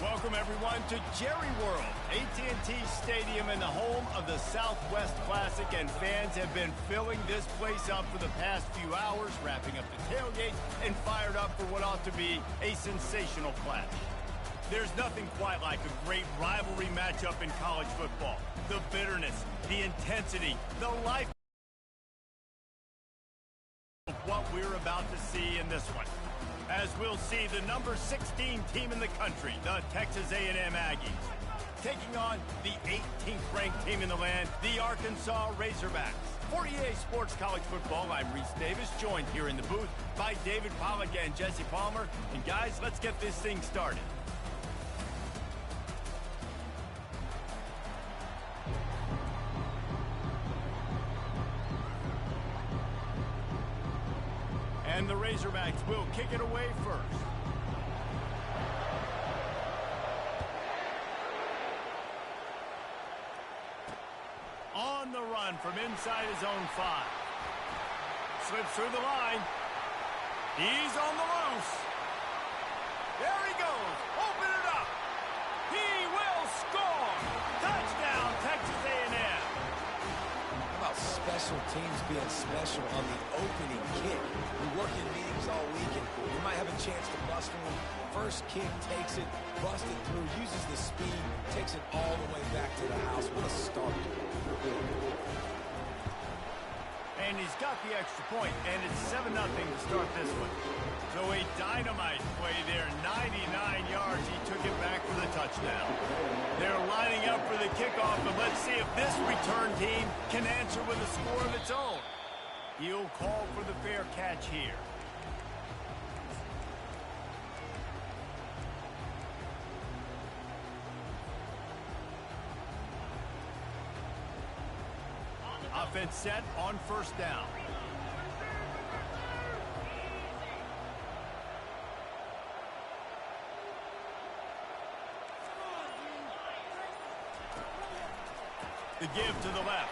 Welcome, everyone, to Jerry World, AT&T Stadium and the home of the Southwest Classic, and fans have been filling this place up for the past few hours, wrapping up the tailgates and fired up for what ought to be a sensational clash. There's nothing quite like a great rivalry matchup in college football. The bitterness, the intensity, the life of what we're about to see in this one. As we'll see, the number 16 team in the country, the Texas A&M Aggies, taking on the 18th ranked team in the land, the Arkansas Razorbacks. For EA Sports College Football, I'm Reese Davis, joined here in the booth by David Pollack and Jesse Palmer. And guys, let's get this thing started. And the Razorbacks will kick it away first. On the run from inside his own 5. Slips through the line. He's on the loose. There he goes. Open it up. He will score. Touchdown, Texas A&M. Special teams being special on the opening kick. We work in meetings all week, and we might have a chance to bust one. First kick takes it, busts it through, uses the speed, takes it all the way back to the house. What a start. And he's got the extra point, and it's 7-0 to start this one. So a dynamite play there, 99 yards. He took it back for the touchdown. They're lining up for the kickoff, but let's see if this return team can answer with a score of its own. He'll call for the fair catch here. Offense set on first down. The give to the left.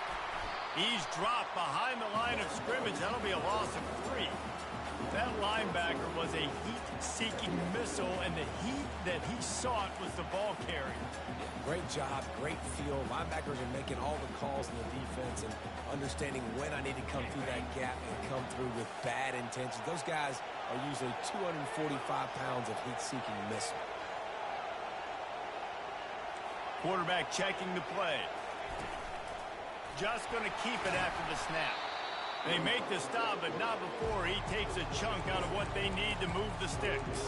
He's dropped behind the line of scrimmage. That'll be a loss of 3. That linebacker was a heat-seeking missile, and the heat that he sought was the ball carrier. Great job, great feel. Linebackers are making all the calls in the defense and understanding when I need to come through that gap and come through with bad intentions. Those guys are usually 245 pounds of heat-seeking missile. Quarterback checking the play. Just going to keep it after the snap. They make the stop, but not before he takes a chunk out of what they need to move the sticks.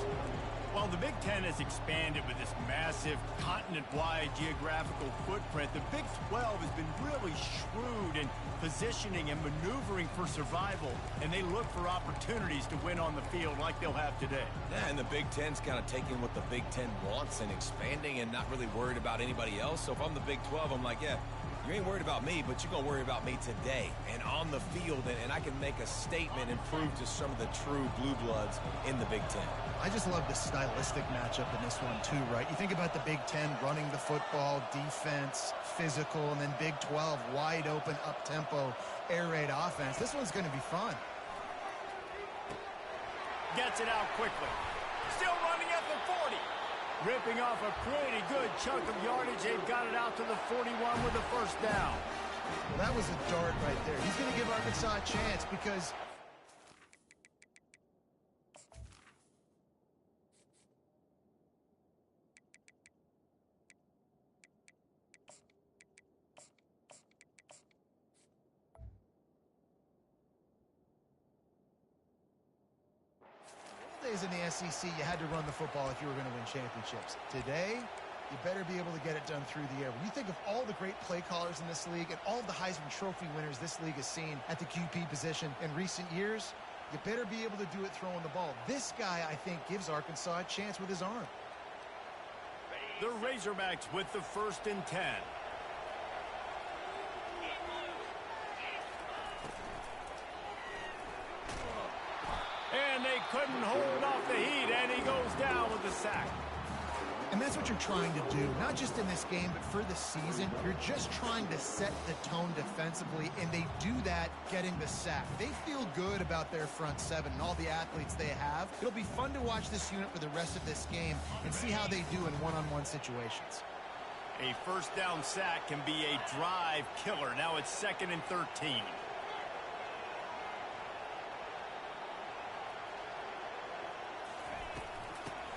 While the Big Ten has expanded with this massive continent-wide geographical footprint, the Big 12 has been really shrewd in positioning and maneuvering for survival, and they look for opportunities to win on the field like they'll have today. Yeah, and the Big Ten's kind of taking what the Big Ten wants and expanding and not really worried about anybody else. So if I'm the Big 12, I'm like, yeah, you ain't worried about me, but you're going to worry about me today and on the field, and I can make a statement and prove to some of the true blue bloods in the Big Ten. I just love the stylistic matchup in this one too, right? You think about the Big Ten running the football, defense, physical, and then Big 12 wide open, up-tempo, air raid offense. This one's going to be fun. Gets it out quickly. Still running at the 40. Ripping off a pretty good chunk of yardage. They've got it out to the 41 with the first down. Well, that was a dart right there. He's going to give Arkansas a chance because in the SEC, you had to run the football if you were going to win championships. Today, you better be able to get it done through the air. When you think of all the great play callers in this league and all of the Heisman Trophy winners this league has seen at the QB position in recent years, you better be able to do it throwing the ball. This guy, I think, gives Arkansas a chance with his arm. The Razorbacks with the 1st and 10. And they couldn't hold off the heat, and he goes down with the sack. And that's what you're trying to do, not just in this game, but for the season. You're just trying to set the tone defensively, and they do that getting the sack. They feel good about their front seven and all the athletes they have. It'll be fun to watch this unit for the rest of this game and see how they do in one-on-one situations. A first down sack can be a drive killer. Now it's 2nd and 13.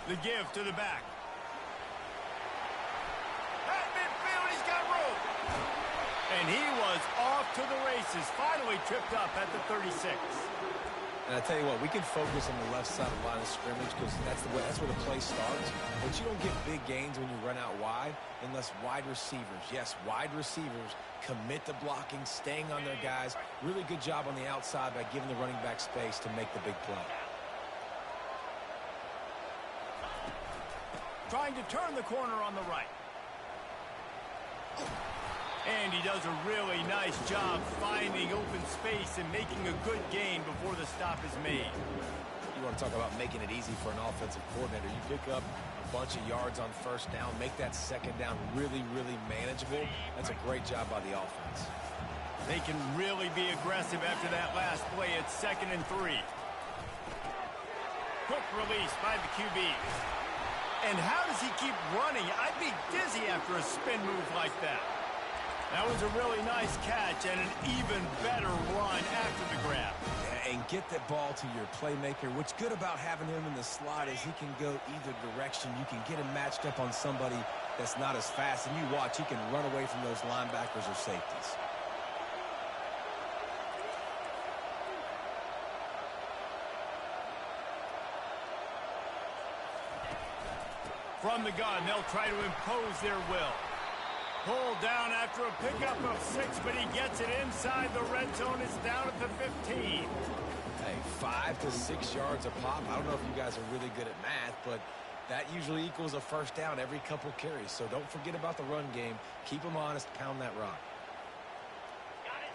The give to the back. At midfield, he's got room. And he was off to the races. Finally tripped up at the 36. And I tell you what, we can focus on the left side of the line of scrimmage because that's where the play starts. But you don't get big gains when you run out wide unless wide receivers, yes, wide receivers, commit to blocking, staying on their guys. Really good job on the outside by giving the running back space to make the big play. Trying to turn the corner on the right. And he does a really nice job finding open space and making a good gain before the stop is made. You want to talk about making it easy for an offensive coordinator. You pick up a bunch of yards on first down, make that second down really, really manageable. That's a great job by the offense. They can really be aggressive after that last play. It's 2nd and 3. Quick release by the QB. And how does he keep running? I'd be dizzy after a spin move like that. That was a really nice catch and an even better run after the grab. And get that ball to your playmaker. What's good about having him in the slot is he can go either direction. You can get him matched up on somebody that's not as fast. And you watch, he can run away from those linebackers or safeties. From the gun, they'll try to impose their will. Pulled down after a pickup of 6, but he gets it inside the red zone. It's down at the 15. Hey, 5 to 6 yards a pop. I don't know if you guys are really good at math, but that usually equals a first down every couple carries. So don't forget about the run game. Keep them honest. Pound that rock.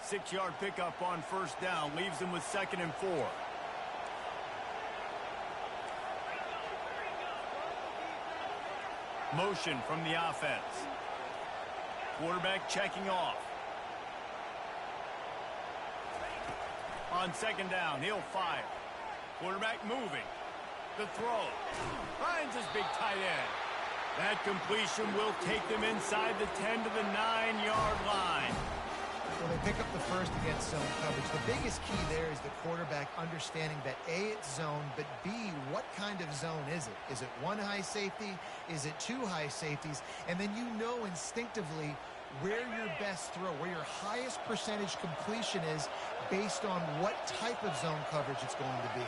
6-yard pickup on first down leaves them with 2nd and 4. Motion from the offense. Quarterback checking off. On 2nd down, he'll fire. Quarterback moving. The throw. Finds his big tight end. That completion will take them inside the 10 to the 9-yard line. Well, they pick up the first against zone coverage. The biggest key there is the quarterback understanding that A, it's zone, but B, what kind of zone is it? Is it one high safety? Is it two high safeties? And then you know instinctively where your best throw, where your highest percentage completion is based on what type of zone coverage it's going to be.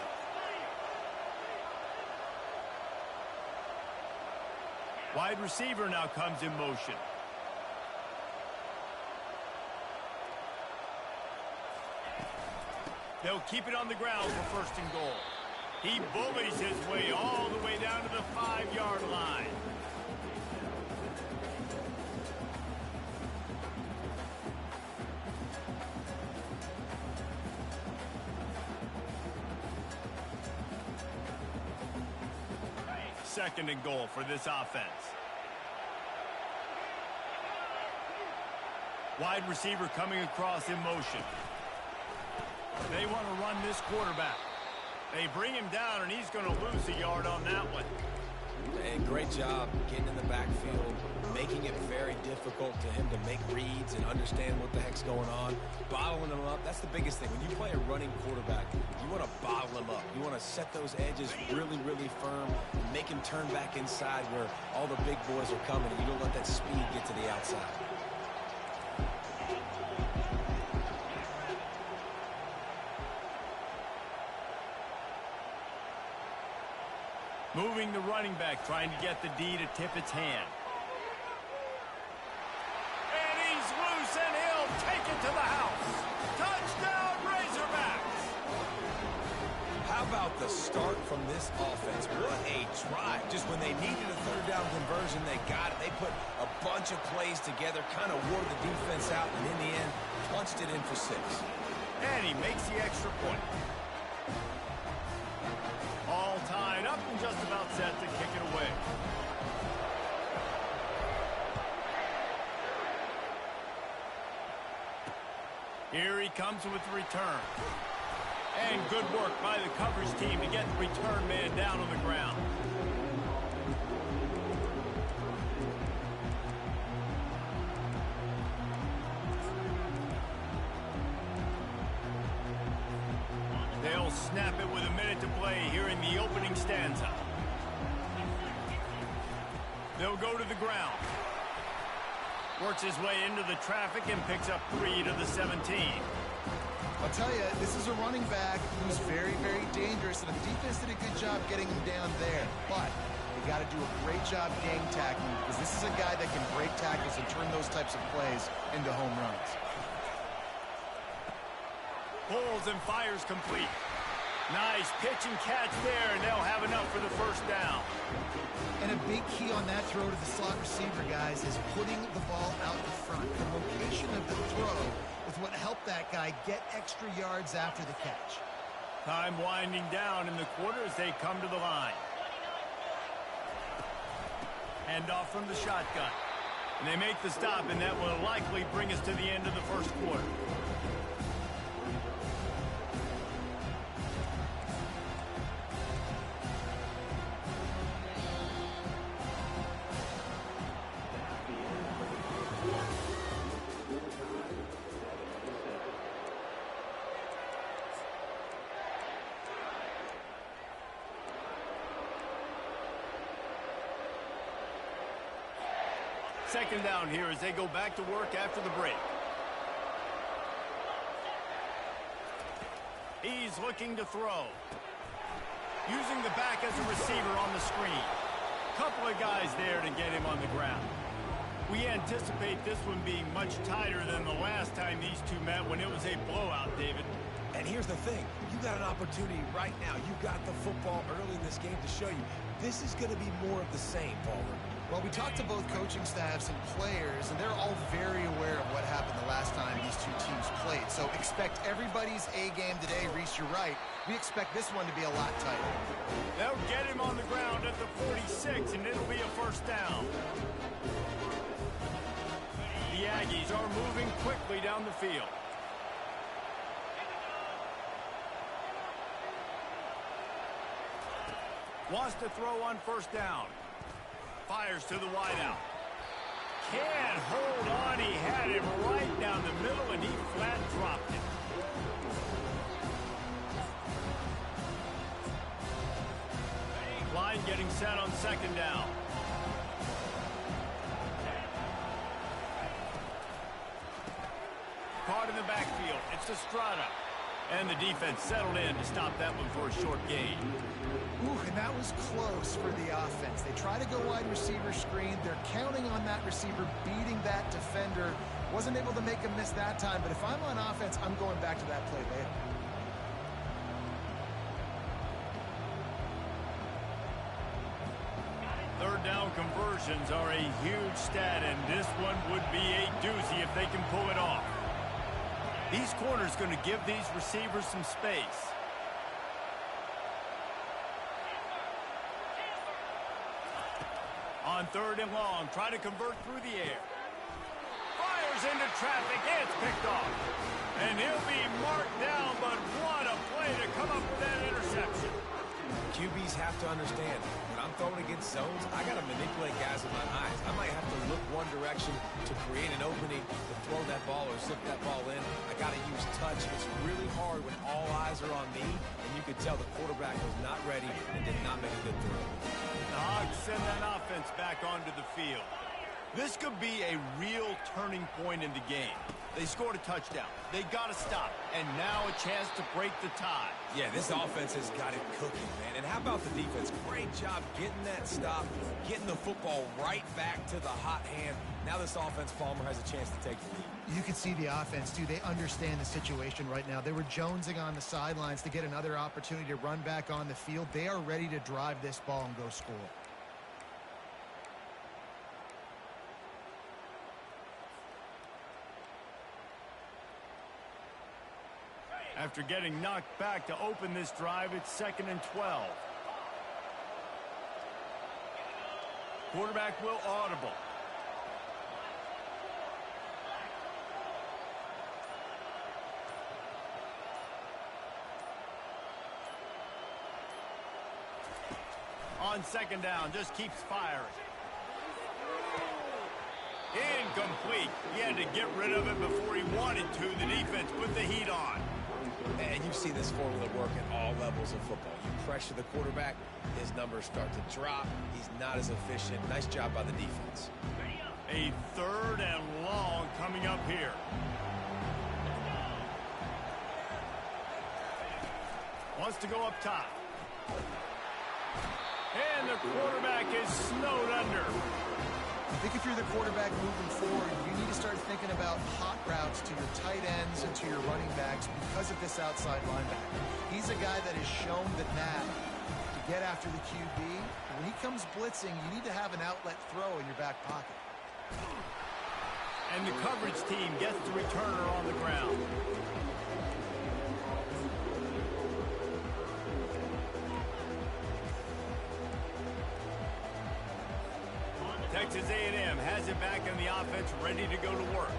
Wide receiver now comes in motion. They'll keep it on the ground for 1st and goal. He bullies his way all the way down to the 5-yard line. Second and goal for this offense. Wide receiver coming across in motion. They want to run this quarterback. They bring him down, and he's going to lose a yard on that one. And great job getting in the backfield, making it very difficult to him to make reads and understand what the heck's going on. Bottling him up, that's the biggest thing. When you play a running quarterback, you want to bottle him up. You want to set those edges really, really firm, and make him turn back inside where all the big boys are coming, and you don't let that speed get to the outside. Moving the running back, trying to get the D to tip its hand. And he's loose, and he'll take it to the house. Touchdown, Razorbacks! How about the start from this offense? What a drive. Just when they needed a 3rd down conversion, they got it. They put a bunch of plays together, kind of wore the defense out, and in the end, punched it in for 6. And he makes the extra point. All tied up and just about set to kick it away. Here he comes with the return. And good work by the coverage team to get the return man down on the ground. They'll snap it with a minute to play here in the opening stanza. They'll go to the ground. Works his way into the traffic and picks up 3 to the 17. I'll tell you, this is a running back who's very, very dangerous, and the defense did a good job getting him down there. But you got to do a great job gang tackling, because this is a guy that can break tackles and turn those types of plays into home runs. Pulls and fires complete. Nice pitch and catch there, and they'll have enough for the first down. And a big key on that throw to the slot receiver, guys, is putting the ball out in front. The location of the throw is what helped that guy get extra yards after the catch. Time winding down in the quarter as they come to the line. Hand off from the shotgun. And they make the stop, and that will likely bring us to the end of the first quarter. Second down here as they go back to work after the break. He's looking to throw. Using the back as a receiver on the screen. Couple of guys there to get him on the ground. We anticipate this one being much tighter than the last time these two met when it was a blowout, David. And here's the thing. You got an opportunity right now. You got the football early in this game to show you this is going to be more of the same, Palmer. Well, we talked to both coaching staffs and players, and they're all very aware of what happened the last time these two teams played. So expect everybody's A game today. Reese, you're right. We expect this one to be a lot tighter. They'll get him on the ground at the 46, and it'll be a first down. The Aggies are moving quickly down the field. Wants to throw on first down. Fires to the wideout. Can't hold on. He had him right down the middle, and he flat dropped it. Line getting set on second down. Caught in the backfield. It's Estrada. And the defense settled in to stop that one for a short gain. Ooh, and that was close for the offense. They try to go wide receiver screen. They're counting on that receiver beating that defender. Wasn't able to make a miss that time, but if I'm on offense, I'm going back to that play later. Third down conversions are a huge stat, and this one would be a doozy if they can pull it off. These corners going to give these receivers some space. On third and long, try to convert through the air. Fires into traffic, it's picked off. And he'll be marked down, but what a play to come up with that interception. QBs have to understand, when I'm throwing against zones, I got to manipulate guys with my eyes. I might have to look one direction to create an opening to throw that ball or zip that ball in. I got to use touch. It's really hard when all eyes are on me, and you could tell the quarterback was not ready and did not make a good throw. The Hogs send that offense back onto the field. This could be a real turning point in the game. They scored a touchdown. They got to stop. And now a chance to break the tie. Yeah, this offense has got it cooking, man. And how about the defense? Great job getting that stop, getting the football right back to the hot hand. Now this offense, Palmer, has a chance to take the lead. You can see the offense, too. They understand the situation right now. They were jonesing on the sidelines to get another opportunity to run back on the field. They are ready to drive this ball and go score. After getting knocked back to open this drive, it's 2nd and 12. Quarterback will audible. On second down, just keeps firing. Incomplete. He had to get rid of it before he wanted to. The defense put the heat on. And you see this formula work at all levels of football. You pressure the quarterback, his numbers start to drop. He's not as efficient. Nice job by the defense. A 3rd and long coming up here. Wants to go up top. And the quarterback is snowed under. I think if you're the quarterback moving forward, you need to start thinking about hot routes to your tight ends and to your running backs because of this outside linebacker. He's a guy that has shown the knack to get after the QB. When he comes blitzing, you need to have an outlet throw in your back pocket. And the coverage team gets the returner on the ground. Texas A&M has it back in the offense, ready to go to work.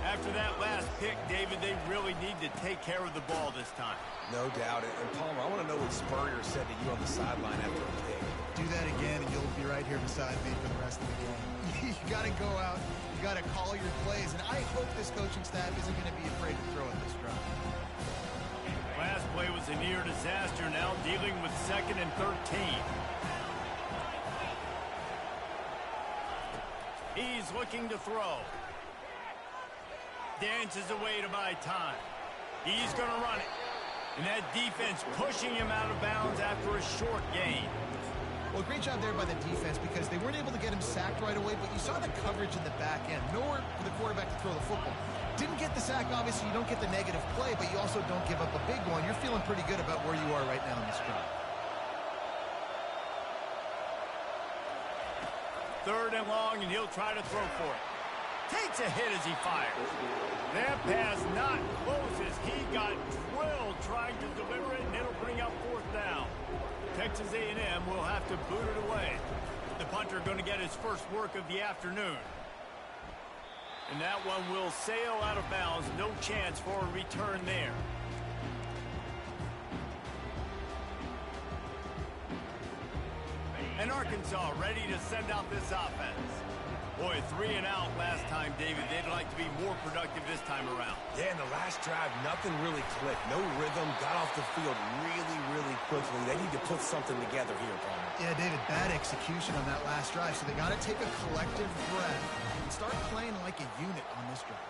After that last pick, David, they really need to take care of the ball this time. No doubt. And Palmer, I want to know what Spurrier said to you on the sideline after a pick. Do that again, and you'll be right here beside me for the rest of the game. You got to go out. You got to call your plays. And I hope this coaching staff isn't going to be afraid to throw at this drive. Last play was a near disaster. Now dealing with 2nd and 13. He's looking to throw. Dances away to buy time. He's going to run it. And that defense pushing him out of bounds after a short gain. Well, great job there by the defense because they weren't able to get him sacked right away, but you saw the coverage in the back end. Nowhere for the quarterback to throw the football. Didn't get the sack, obviously. You don't get the negative play, but you also don't give up a big one. You're feeling pretty good about where you are right now in this drive. 3rd and long, and he'll try to throw for it. Takes a hit as he fires. That pass not close as he got drilled trying to deliver it, and it'll bring up 4th down. Texas A&M will have to boot it away. The punter going to get his first work of the afternoon. And that one will sail out of bounds. No chance for a return there. And Arkansas ready to send out this offense. Boy, 3 and out last time, David. They'd like to be more productive this time around. Yeah, in the last drive, nothing really clicked. No rhythm, got off the field really quickly. They need to put something together here, Palmer. Yeah, David, bad execution on that last drive, so they got to take a collective breath and start playing like a unit on this drive.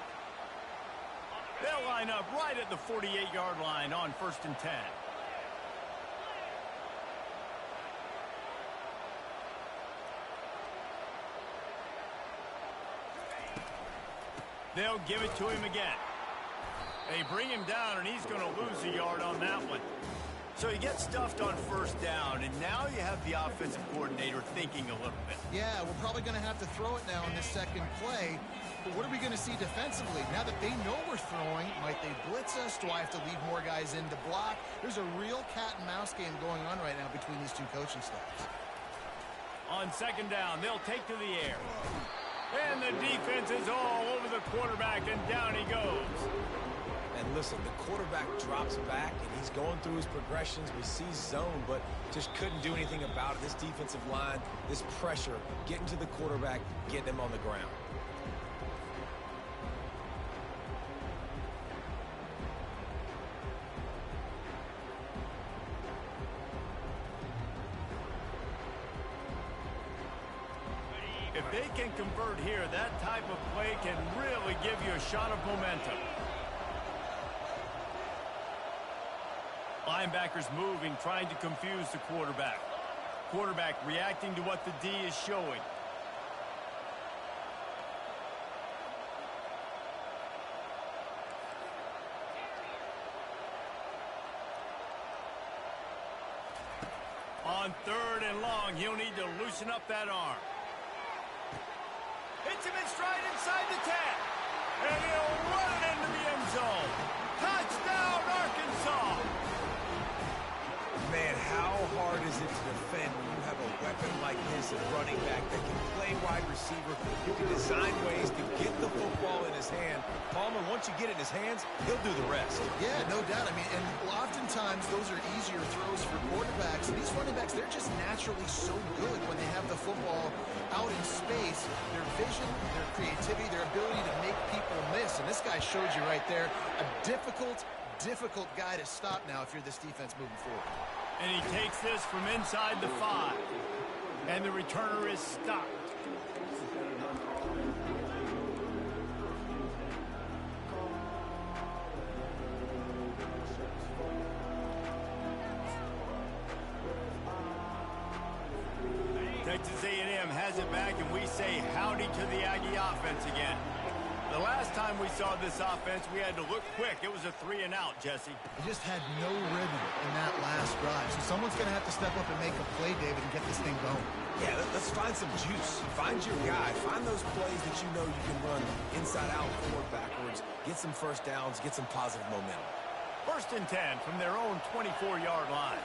They'll line up right at the 48-yard line on 1st and 10. They'll give it to him again. They bring him down, and he's going to lose a yard on that one. So he gets stuffed on 1st down, and now you have the offensive coordinator thinking a little bit. Yeah, we're probably going to have to throw it now in this 2nd play. But what are we going to see defensively? Now that they know we're throwing, might they blitz us? Do I have to leave more guys in to block? There's a real cat and mouse game going on right now between these two coaching staffs. On 2nd down, they'll take to the air. And the defense is all over the quarterback, and down he goes. And listen, the quarterback drops back, and he's going through his progressions. We see zone, but just couldn't do anything about it. This defensive line, this pressure, getting to the quarterback, getting him on the ground. If they can convert here, that type of play can really give you a shot of momentum. Linebackers moving, trying to confuse the quarterback. Quarterback reacting to what the D is showing. On 3rd and long, he'll need to loosen up that arm. Hits him in stride inside the 10. And he'll run it into the end zone. Touchdown, Arkansas! Man, how hard is it to defend when you have a weapon like this, a running back that can play wide receiver, who can design ways to get the football in his hand. Palmer, once you get it in his hands, he'll do the rest. Yeah, no doubt. I mean, and oftentimes those are easier throws for quarterbacks. These running backs, they're just naturally naturally so good when they have the football out in space. Their vision, their creativity, their ability to make people miss. And this guy showed you right there a difficult guy to stop now if you're this defense moving forward. And he takes this from inside the 5. And the returner is stopped. Texas A&M has it back, and we say howdy to the Aggie offense again. The last time we saw this offense, we had to look quick. It was a 3-and-out, Jesse. They just had no rhythm in that last drive. So someone's going to have to step up and make a play, David, and get this thing going. Yeah, let's find some juice. Find your guy. Find those plays that you know you can run inside out, forward, backwards. Get some first downs. Get some positive momentum. 1st and 10 from their own 24-yard line.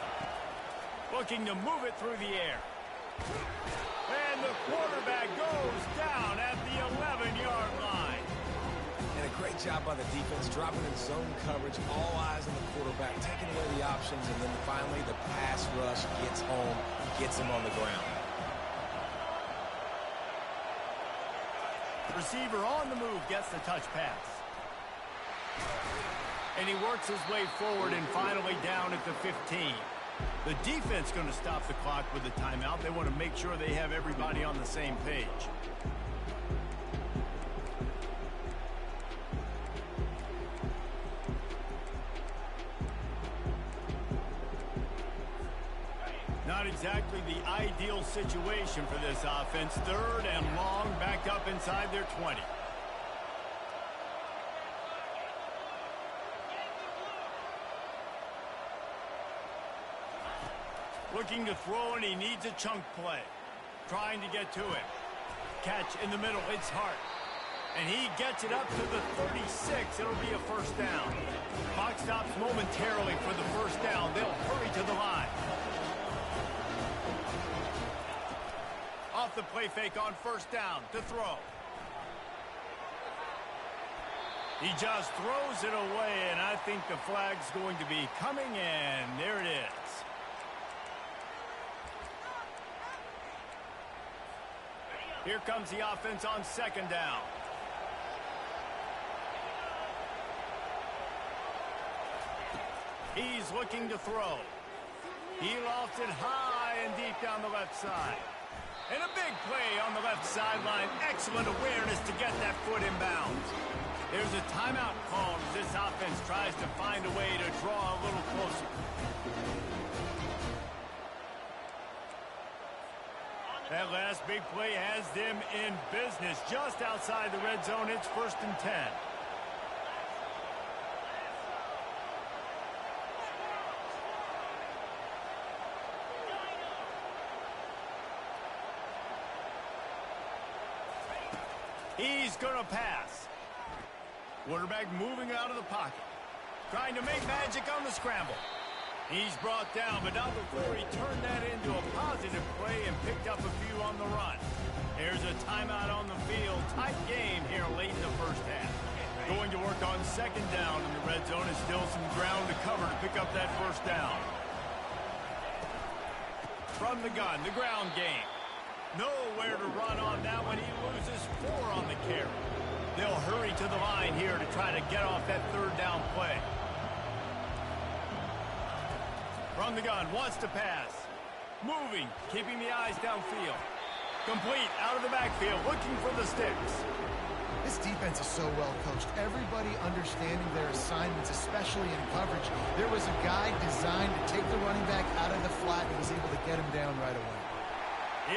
Looking to move it through the air. And the quarterback goes down at the 11-yard line. And a great job by the defense, dropping in zone coverage, all eyes on the quarterback, taking away the options, and then finally the pass rush gets home, gets him on the ground. Receiver on the move gets the touch pass. And he works his way forward and finally down at the 15. The defense going to stop the clock with a timeout. They want to make sure they have everybody on the same page. Not exactly the ideal situation for this offense. 3rd and long, back up inside their 20. Looking to throw, and he needs a chunk play. Trying to get to it. Catch in the middle. It's Hart. And he gets it up to the 36. It'll be a 1st down. Clock stops momentarily for the 1st down. They'll hurry to the line. Off the play fake on 1st down to throw. He just throws it away, and I think the flag's going to be coming in. There it is. Here comes the offense on 2nd down. He's looking to throw. He lofts it high and deep down the left side. And a big play on the left sideline. Excellent awareness to get that foot in bounds. There's a timeout called as this offense tries to find a way to draw a little closer. That last big play has them in business just outside the red zone. It's 1st and 10. He's going to pass. Quarterback moving out of the pocket. Trying to make magic on the scramble. He's brought down, but not before he turned that into a positive play and picked up a few on the run. There's a timeout on the field. Tight game here late in the 1st half. Going to work on 2nd down in the red zone. Is still some ground to cover to pick up that 1st down. From the gun, the ground game. Nowhere to run on that one. He loses 4 on the carry. They'll hurry to the line here to try to get off that 3rd down play. From the gun, wants to pass. Moving, keeping the eyes downfield. Complete, out of the backfield, looking for the sticks. This defense is so well coached. Everybody understanding their assignments, especially in coverage. There was a guy designed to take the running back out of the flat and was able to get him down right away.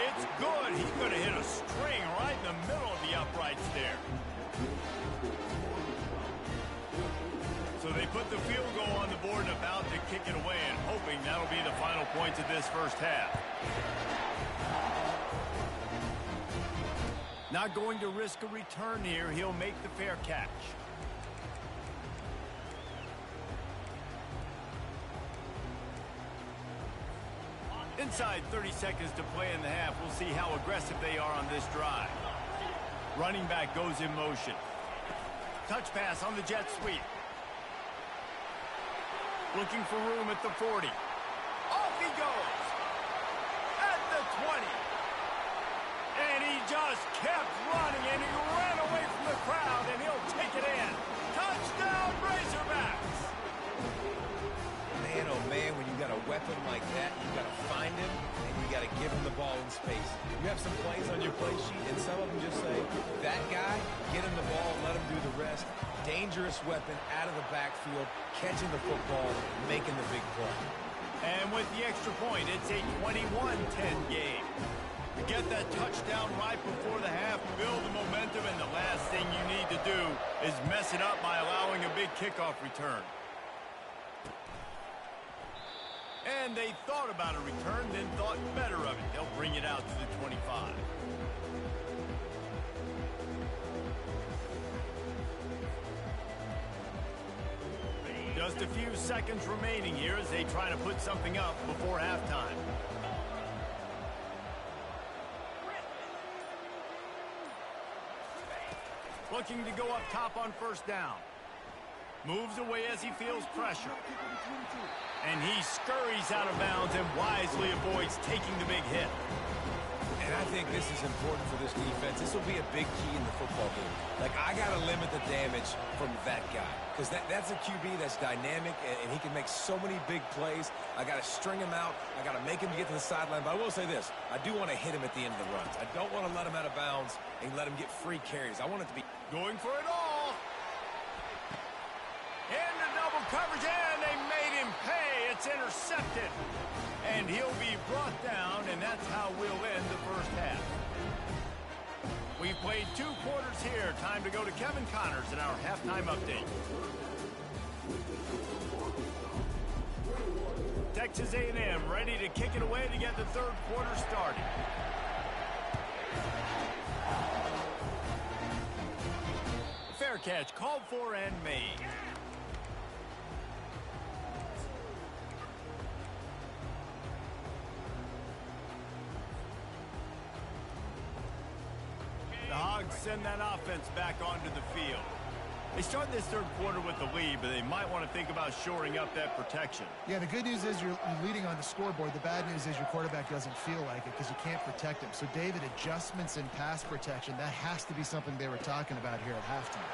It's good. He's going to hit a string right in the middle of the uprights there. So they put the field goal on the board and about to kick it away, and hoping that'll be the final points of this 1st half. Not going to risk a return here. He'll make the fair catch. Inside 30 seconds to play in the half. We'll see how aggressive they are on this drive. Running back goes in motion. Touch pass on the jet sweep. Looking for room at the 40. Off he goes. At weapon like that, you got to find him, and you got to give him the ball in space. You have some plays on your play sheet, and some of them just say, that guy, get him the ball, let him do the rest. Dangerous weapon out of the backfield, catching the football, making the big play. And with the extra point, it's a 21-10 game. To get that touchdown right before the half, build the momentum, and the last thing you need to do is mess it up by allowing a big kickoff return. And they thought about a return, then thought better of it. They'll bring it out to the 25. Just a few seconds remaining here as they try to put something up before halftime. Looking to go up top on first down. Moves away as he feels pressure. And he scurries out of bounds and wisely avoids taking the big hit. And I think this is important for this defense. This will be a big key in the football game. Like, I got to limit the damage from that guy. Because that's a QB that's dynamic, and he can make so many big plays. I got to string him out. I got to make him get to the sideline. But I will say this. I do want to hit him at the end of the runs. I don't want to let him out of bounds and let him get free carries. I want it to be going for it all. Into double coverage, and they made him pay. It's intercepted. And he'll be brought down, and that's how we'll end the first half. We've played 2 quarters here. Time to go to Kevin Connors in our halftime update. Texas A&M ready to kick it away to get the third quarter started. Fair catch called for and made. The Hogs send that offense back onto the field. They start this third quarter with the lead, but they might want to think about shoring up that protection. Yeah, the good news is you're leading on the scoreboard. The bad news is your quarterback doesn't feel like it because you can't protect him. So, David, adjustments in pass protection, that has to be something they were talking about here at halftime.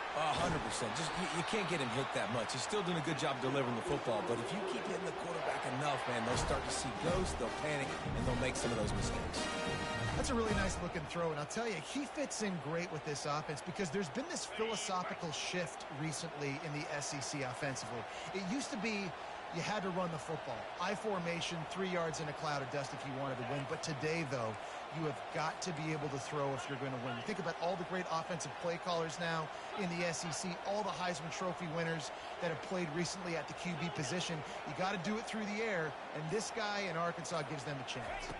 100%. Just you can't get him hit that much. He's still doing a good job delivering the football, but if you keep hitting the quarterback enough, man, they'll start to see ghosts, they'll panic, and they'll make some of those mistakes. That's a really nice looking throw, and I'll tell you, he fits in great with this offense because there's been this philosophical shift recently in the SEC offensively. It used to be you had to run the football. I formation, 3 yards in a cloud of dust if you wanted to win. But today, though, you have got to be able to throw if you're going to win. You think about all the great offensive play callers now in the SEC, all the Heisman Trophy winners that have played recently at the QB position. You got to do it through the air, and this guy in Arkansas gives them a chance.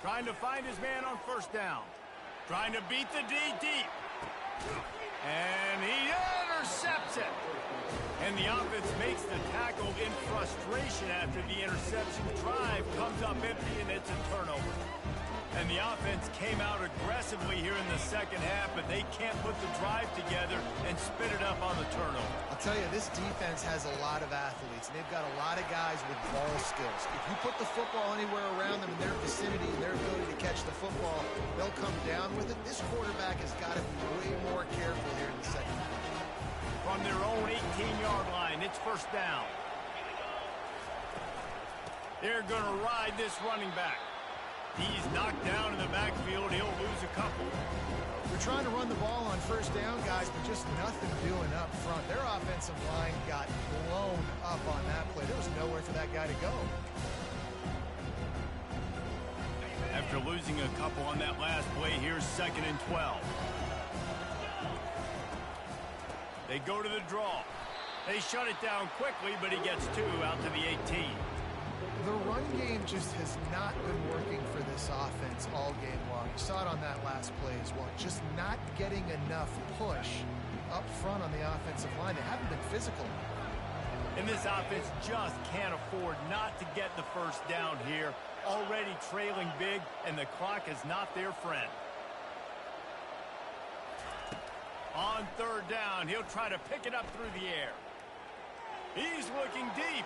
Trying to find his man on first down. Trying to beat the D deep. And he intercepts it. And the offense makes the tackle in frustration after the interception. Drive comes up empty, and it's a turnover. And the offense came out aggressively here in the second half, but they can't put the drive together and spit it up on the turnover. I'll tell you, this defense has a lot of athletes, and they've got a lot of guys with ball skills. If you put the football anywhere around them in their vicinity and their ability to catch the football, they'll come down with it. This quarterback has got to be way more careful here in the second half. From their own 18-yard line, it's first down. They're going to ride this running back. He's knocked down in the backfield. He'll lose a couple. They're trying to run the ball on first down, guys, but just nothing doing up front. Their offensive line got blown up on that play. There was nowhere for that guy to go. After losing a couple on that last play, here's 2nd and 12. They go to the draw. They shut it down quickly, but he gets 2 out to the 18. The run game just has not been working for this offense all game long. You saw it on that last play as well. Just not getting enough push up front on the offensive line. They haven't been physical. And this offense just can't afford not to get the first down here. Already trailing big, and the clock is not their friend. On third down, he'll try to pick it up through the air. He's looking deep.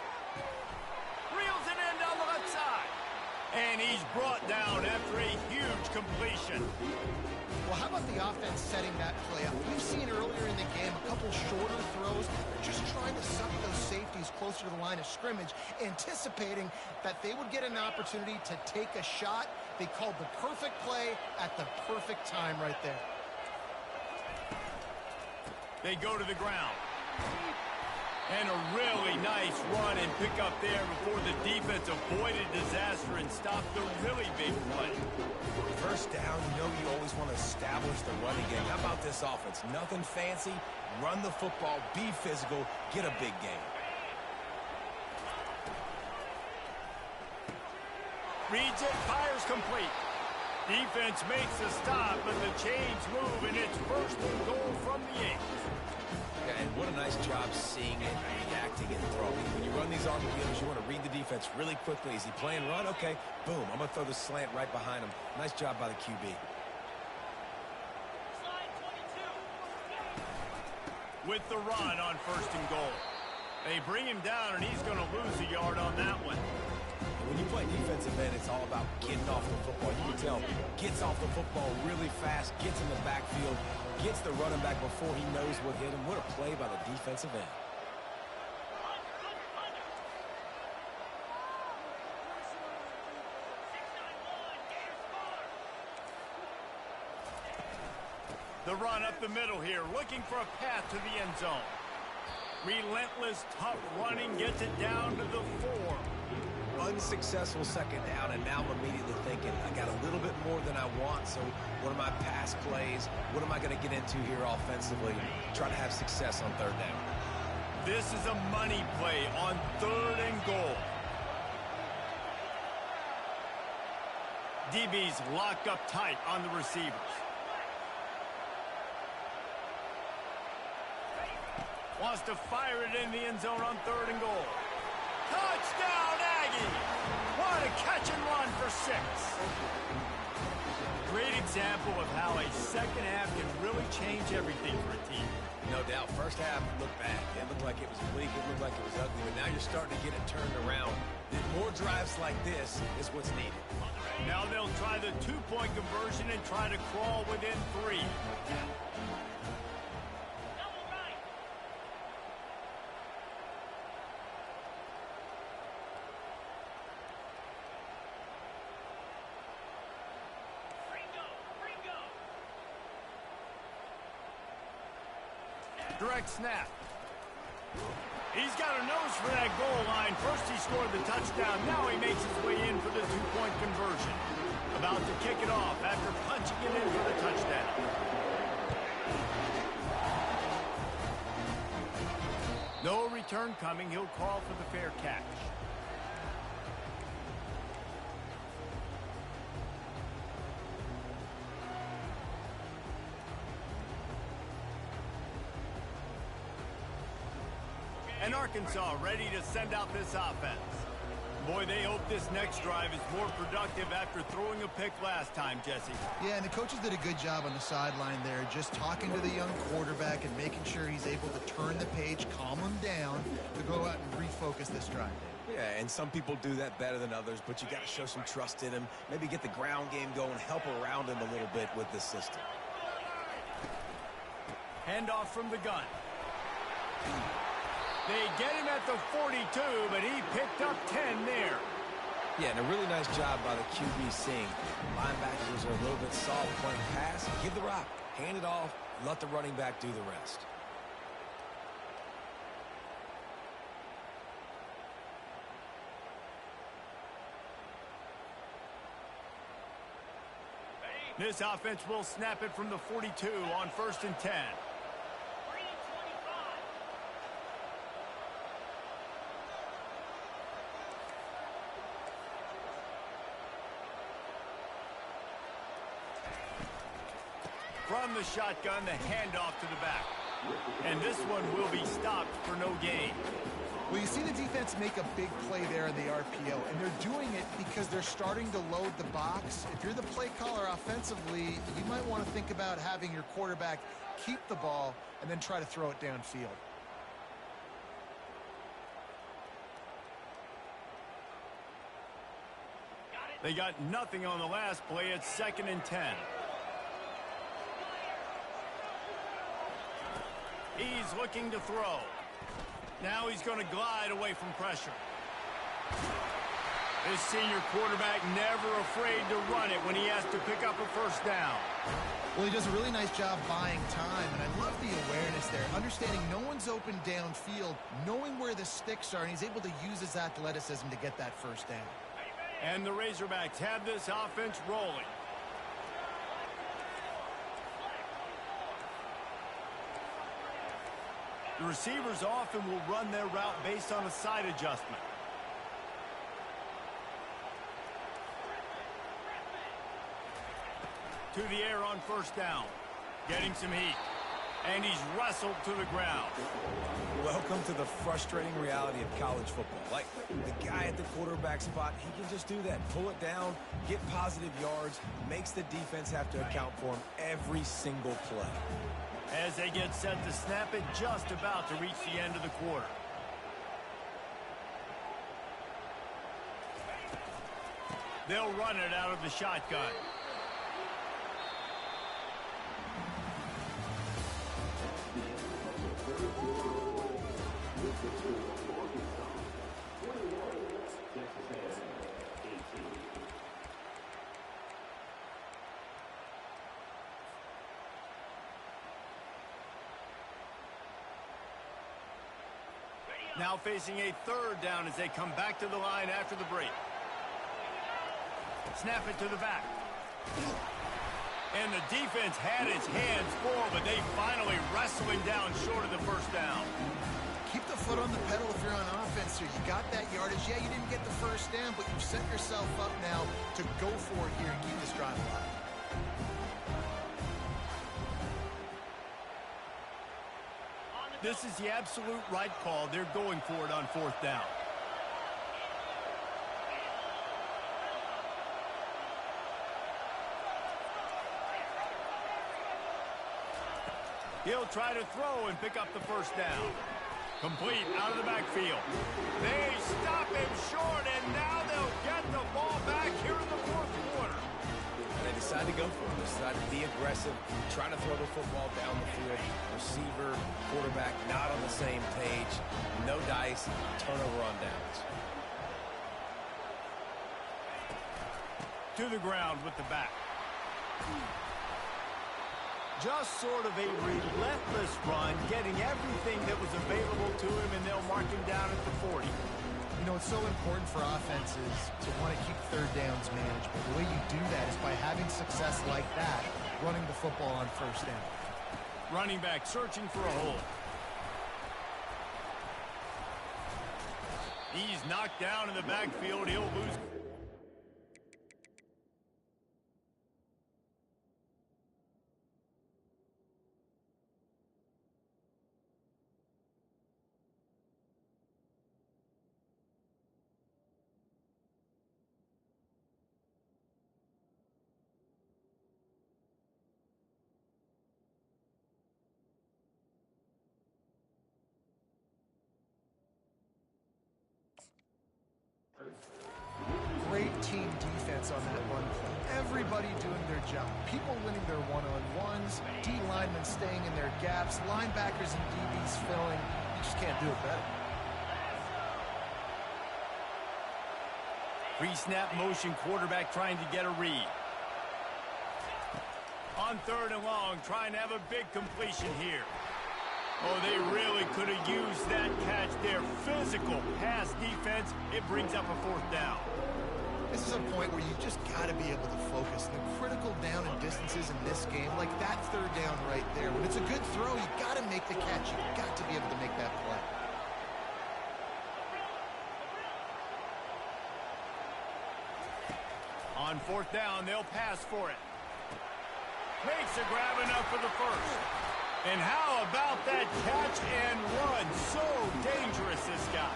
Reels it in down the left side. And he's brought down after a huge completion. Well, how about the offense setting that play up? We've seen earlier in the game a couple shorter throws. They're just trying to suck those safeties closer to the line of scrimmage, anticipating that they would get an opportunity to take a shot. They called the perfect play at the perfect time right there. They go to the ground. And a really nice run and pick up there before the defense avoided disaster and stopped the really big play. First down, you always want to establish the running game. How about this offense? Nothing fancy. Run the football, be physical, get a big gain. Reads it, fires complete. Defense makes a stop, but the chains move, and it's first and goal from the 8. Yeah, and what a nice job seeing it, reacting, and throwing. When you run these RPOs, you want to read the defense really quickly. Is he playing run? Okay, boom. I'm going to throw the slant right behind him. Nice job by the QB. With the run on first and goal. They bring him down, and he's going to lose a yard on that one. When you play defensive end, it's all about getting off the football. You can tell, gets off the football really fast, gets in the backfield, gets the running back before he knows what hit him. What a play by the defensive end. The run up the middle here, looking for a path to the end zone. Relentless, tough running, gets it down to the 4. Unsuccessful second down, and now I'm immediately thinking, I got a little bit more than I want, so what are my pass plays? What am I going to get into here offensively? Try to have success on third down. This is a money play on third and goal. DB's locked up tight on the receivers. Wants to fire it in the end zone on third and goal. Touchdown, Aggie! What a catch and run for 6. Great example of how a second half can really change everything for a team. No doubt. First half looked bad. It looked like it was bleak. It looked like it was ugly. But now you're starting to get it turned around. More drives like this is what's needed. Now they'll try the 2-point conversion and try to crawl within 3. Direct snap. He's got a nose for that goal line. First he scored the touchdown. Now he makes his way in for the 2-point conversion. About to kick it off after punching it in for the touchdown. No return coming. He'll call for the fair catch. And Arkansas ready to send out this offense. Boy, they hope this next drive is more productive after throwing a pick last time, Jesse. Yeah, and the coaches did a good job on the sideline there, just talking to the young quarterback and making sure he's able to turn the page, calm him down, to go out and refocus this drive. Yeah, and some people do that better than others, but you got to show some trust in him, maybe get the ground game going, help around him a little bit with this system. Handoff from the gun. They get him at the 42, but he picked up 10 there. Yeah, and a really nice job by the QB seeing. Linebackers are a little bit soft playing pass. Give the rock, hand it off, let the running back do the rest. This offense will snap it from the 42 on first and 10. From the shotgun, the handoff to the back. And this one will be stopped for no gain. Well, you see the defense make a big play there in the RPO, and they're doing it because they're starting to load the box. If you're the play caller offensively, you might want to think about having your quarterback keep the ball and then try to throw it downfield. They got nothing on the last play. It's 2nd and 10. He's looking to throw. Now he's going to glide away from pressure. This senior quarterback never afraid to run it when he has to pick up a first down. Well, he does a really nice job buying time, and I love the awareness there. Understanding no one's open downfield, knowing where the sticks are, and he's able to use his athleticism to get that first down. And the Razorbacks have this offense rolling. The receivers often will run their route based on a side adjustment. To the air on first down. Getting some heat. And he's wrestled to the ground. Welcome to the frustrating reality of college football. Like, the guy at the quarterback spot, he can just do that. Pull it down, get positive yards, makes the defense have to account for him every single play. As they get set to snap it, just about to reach the end of the quarter. They'll run it out of the shotgun. Now facing a 3rd down as they come back to the line after the break. Snap it to the back. And the defense had its hands full, but they finally wrestle him down short of the first down. Keep the foot on the pedal if you're on offense here. You got that yardage. Yeah, you didn't get the first down, but you've set yourself up now to go for it here and keep this drive alive. This is the absolute right call. They're going for it on 4th down. He'll try to throw and pick up the first down. Complete out of the backfield. They stop him short, and now they'll get the ball back here in the 4th quarter. And they decide to go for it. They decide to be aggressive, try to throw the football down the field. Receiver, quarterback, not on the same page. No dice, turnover on downs. To the ground with the back. Just sort of a relentless run, getting everything that was available to him, and they'll mark him down at the 40. You know, it's so important for offenses to want to keep 3rd downs manageable. The way you do that is by having success like that, running the football on 1st down. Running back searching for a hole. He's knocked down in the backfield. He'll lose. Great team defense on that run play. Everybody doing their job. People winning their one-on-ones, D linemen staying in their gaps, linebackers and DBs filling. You just can't do it better. Pre-snap motion, quarterback trying to get a read. On 3rd and long, trying to have a big completion here. Oh, they really could have used that catch there. Physical pass defense. It brings up a 4th down. This is a point where you just got to be able to focus. The critical down and distances in this game, like that 3rd down right there. When it's a good throw, you got to make the catch. You got to be able to make that play. On 4th down, they'll pass for it. Makes a grab enough for the first. And how about that catch and run? So dangerous, this guy.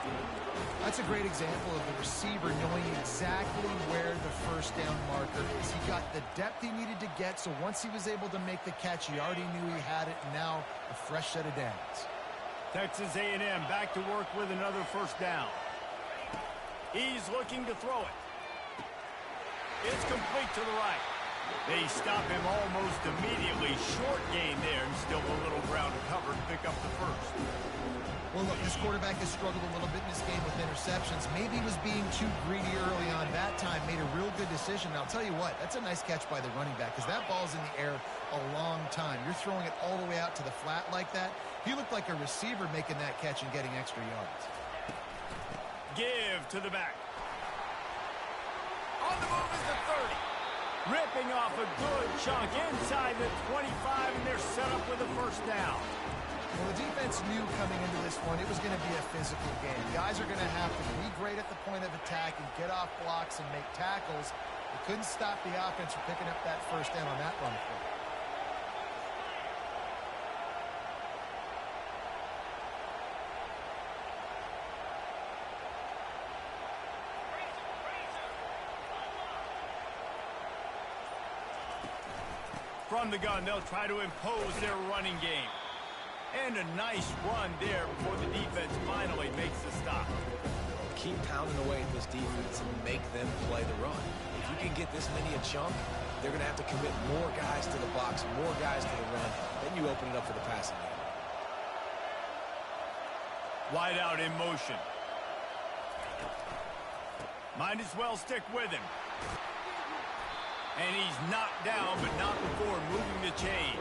That's a great example of the receiver knowing exactly where the first down marker is. He got the depth he needed to get, so once he was able to make the catch, he already knew he had it, and now a fresh set of downs. Texas A&M back to work with another first down. He's looking to throw it. It's complete to the right. They stop him almost immediately. Short gain there, and still a little ground to cover to pick up the first. Well, look, this quarterback has struggled a little bit in this game with interceptions. Maybe he was being too greedy early on that time, made a real good decision. And I'll tell you what, that's a nice catch by the running back because that ball's in the air a long time. You're throwing it all the way out to the flat like that. He looked like a receiver making that catch and getting extra yards. Give to the back. On the move is the 30. Ripping off a good chunk inside the 25, and they're set up with a first down. Well, the defense knew coming into this one it was going to be a physical game. Guys are going to have to be great at the point of attack and get off blocks and make tackles. They couldn't stop the offense from picking up that first down on that run play. From the gun, they'll try to impose their running game. And a nice run there before the defense finally makes the stop. Keep pounding away at this defense and make them play the run. If you can get this many a chunk, they're going to have to commit more guys to the box, more guys to the run. Then you open it up for the passing game. Wide out in motion. Might as well stick with him. And he's knocked down, but not before moving the chains.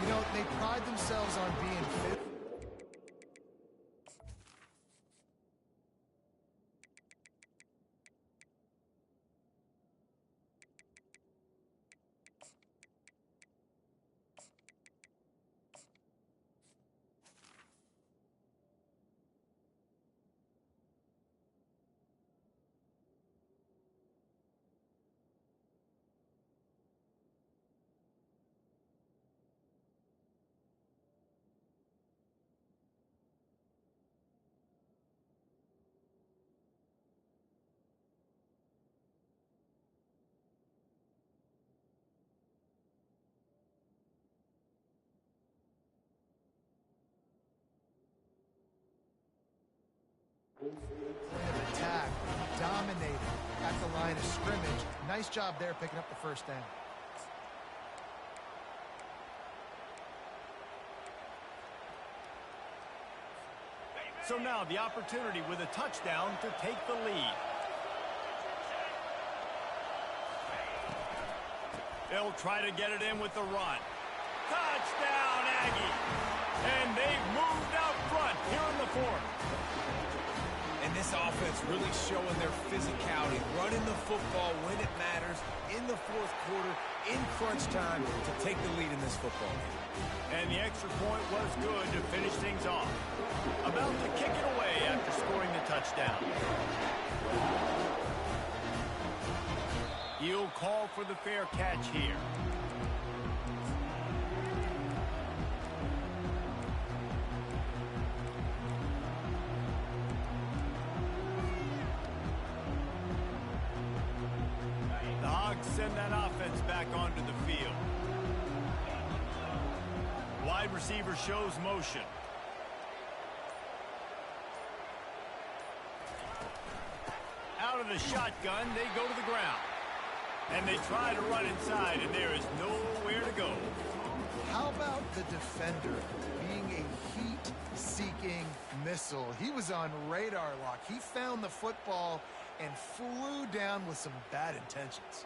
You know, they pride themselves on being fit. Attack, dominated at the line of scrimmage. Nice job there picking up the first down. So now the opportunity with a touchdown to take the lead. They'll try to get it in with the run. Touchdown, Aggie! And they've moved out front here in the fourth. And this offense really showing their physicality, running the football when it matters, in the fourth quarter, in crunch time, to take the lead in this football game. And the extra point was good to finish things off. About to kick it away after scoring the touchdown. He'll call for the fair catch here. Send that offense back onto the field. Wide receiver shows motion. Out of the shotgun, they go to the ground. And they try to run inside, and there is nowhere to go. How about the defender being a heat-seeking missile? He was on radar lock. He found the football and flew down with some bad intentions.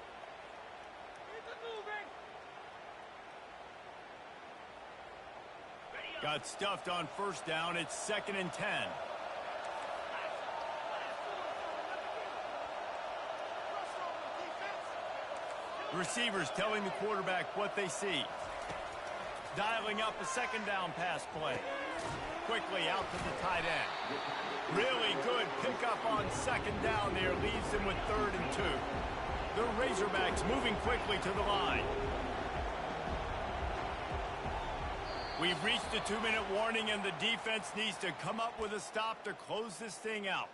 Got stuffed on first down. It's 2nd and 10. Receivers telling the quarterback what they see. Dialing up a second down pass play. Quickly out to the tight end. Really good pickup on second down there. Leaves them with 3rd and 2. The Razorbacks moving quickly to the line. We've reached the 2-minute warning, and the defense needs to come up with a stop to close this thing out.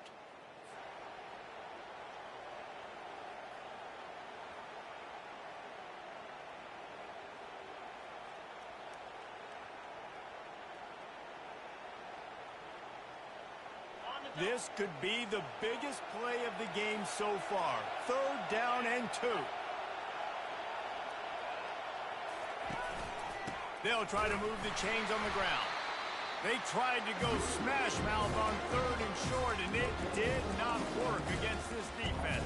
This could be the biggest play of the game so far. 3rd down and 2. They'll try to move the chains on the ground. They tried to go smash mouth on 3rd and short, and it did not work against this defense.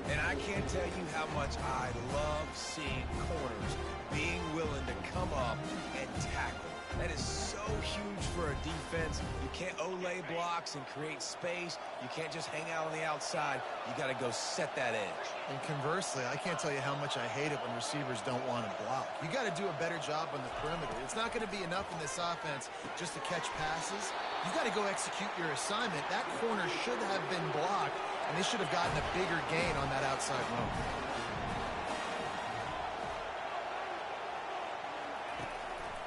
And I can't tell you how much I love seeing corners being willing to come up and tackle. That is so huge for a defense. You can't olay blocks and create space. You can't just hang out on the outside. You got to go set that edge. And conversely, I can't tell you how much I hate it when receivers don't want to block. You got to do a better job on the perimeter. It's not going to be enough in this offense just to catch passes. You got to go execute your assignment. That corner should have been blocked, and they should have gotten a bigger gain on that outside run.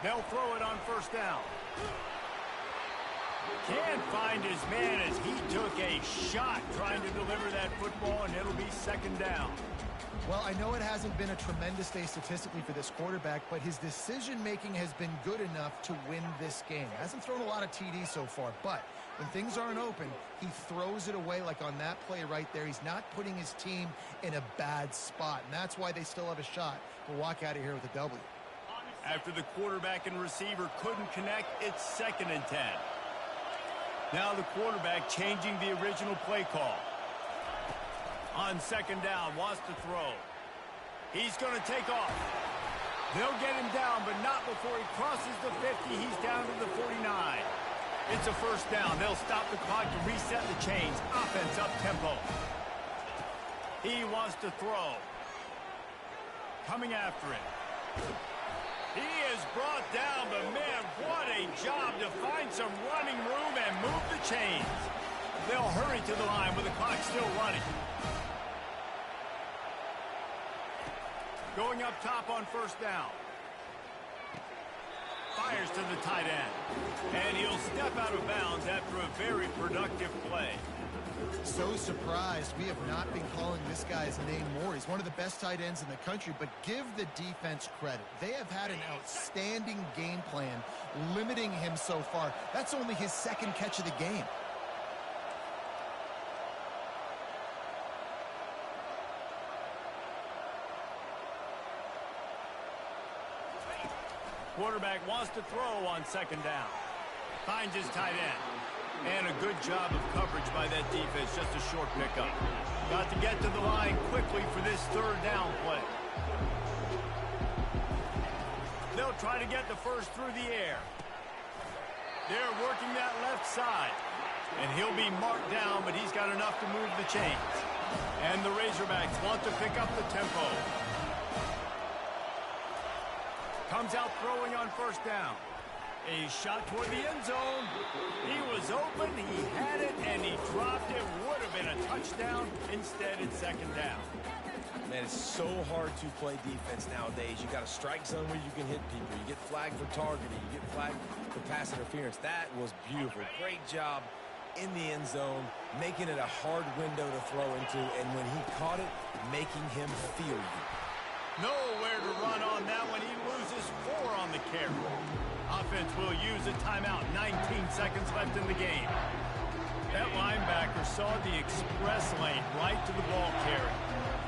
They'll throw it on 1st down. Can't find his man as he took a shot trying to deliver that football, and it'll be 2nd down. Well, I know it hasn't been a tremendous day statistically for this quarterback, but his decision-making has been good enough to win this game. Hasn't thrown a lot of TDs so far, but when things aren't open, he throws it away like on that play right there. He's not putting his team in a bad spot, and that's why they still have a shot to walk out of here with a W. After the quarterback and receiver couldn't connect, it's 2nd and 10. Now the quarterback changing the original play call. On 2nd down, wants to throw. He's going to take off. They'll get him down, but not before he crosses the 50. He's down to the 49. It's a 1st down. They'll stop the clock to reset the chains. Offense up tempo. He wants to throw. Coming after it. He is brought down, but man, what a job to find some running room and move the chains. They'll hurry to the line with the clock still running. Going up top on 1st down. Fires to the tight end. And he'll step out of bounds after a very productive play. So surprised we have not been calling this guy's name more. He's one of the best tight ends in the country, but give the defense credit. They have had an outstanding game plan limiting him so far. That's only his 2nd catch of the game. Quarterback wants to throw on 2nd down. Finds his tight end. And a good job of coverage by that defense. Just a short pickup. Got to get to the line quickly for this 3rd down play. They'll try to get the 1st through the air. They're working that left side. And he'll be marked down, but he's got enough to move the chains. And the Razorbacks want to pick up the tempo. Comes out throwing on 1st down. A shot toward the end zone. He was open, he had it, and he dropped it. Would have been a touchdown. Instead, it's 2nd down. Man, it's so hard to play defense nowadays. You got a strike zone where you can hit people. You get flagged for targeting. You get flagged for pass interference. That was beautiful. Great job in the end zone, making it a hard window to throw into, and when he caught it, making him feel you. Nowhere to run on that one. He loses 4 on the carry. Offense will use a timeout. 19 seconds left in the game. That linebacker saw the express lane right to the ball carrier.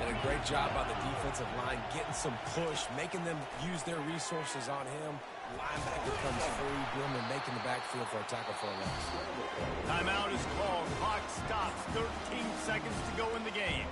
And a great job by the defensive line, getting some push, making them use their resources on him. Linebacker comes free, doing and making the backfield for a tackle for a loss. Timeout is called. Clock stops. 13 seconds to go in the game.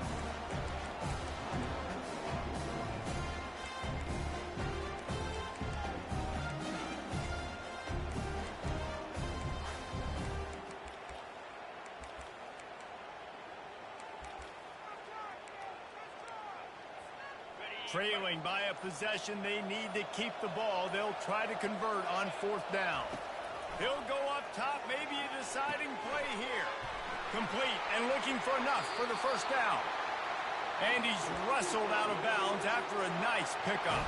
Trailing by a possession, they need to keep the ball. They'll try to convert on 4th down. He'll go up top, maybe a deciding play here. Complete and looking for enough for the 1st down. And he's wrestled out of bounds after a nice pickup.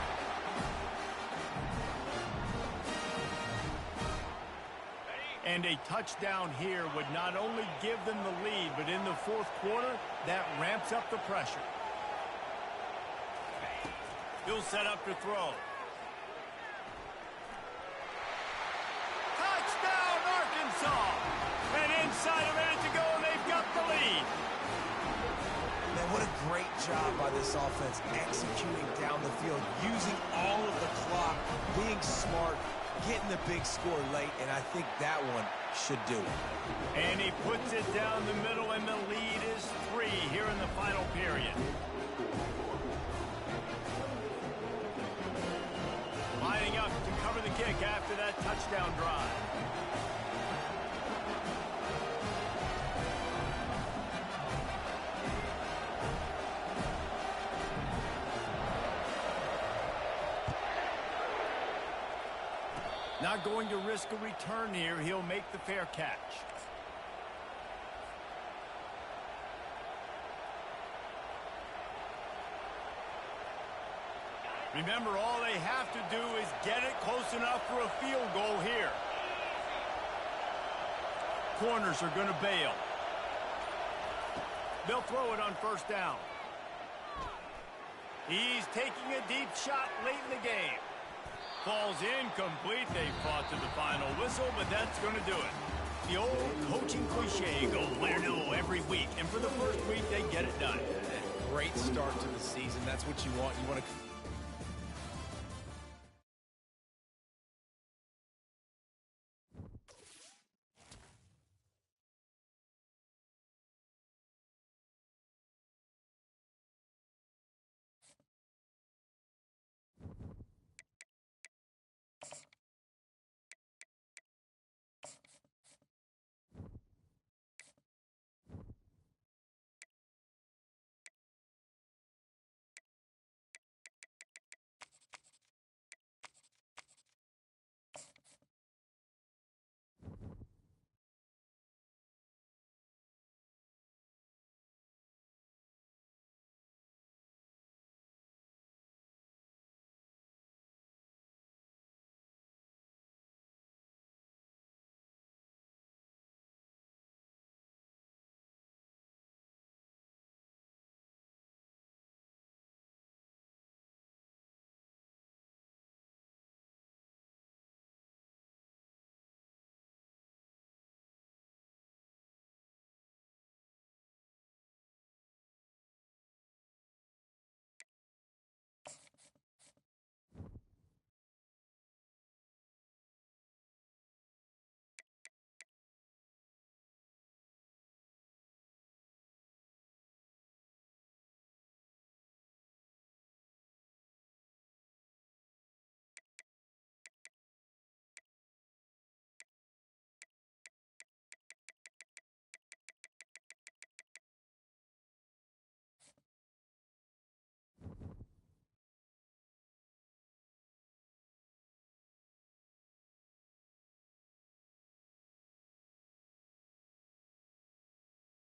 And a touchdown here would not only give them the lead, but in the 4th quarter, that ramps up the pressure. He'll set up to throw. Touchdown, Arkansas! And inside of it, great job by this offense executing down the field, using all of the clock, being smart, getting the big score late, and I think that one should do it. And he puts it down the middle, and the lead is 3 here in the final period. Lining up to cover the kick after that touchdown drive. Not going to risk a return here. He'll make the fair catch. Remember, all they have to do is get it close enough for a field goal here. Corners are going to bail. They'll throw it on first down. He's taking a deep shot late in the game. Falls incomplete. They fought to the final whistle, but that's going to do it. The old coaching cliche, go win or no every week. And for the first week, they get it done. Great start to the season. That's what you want. You want to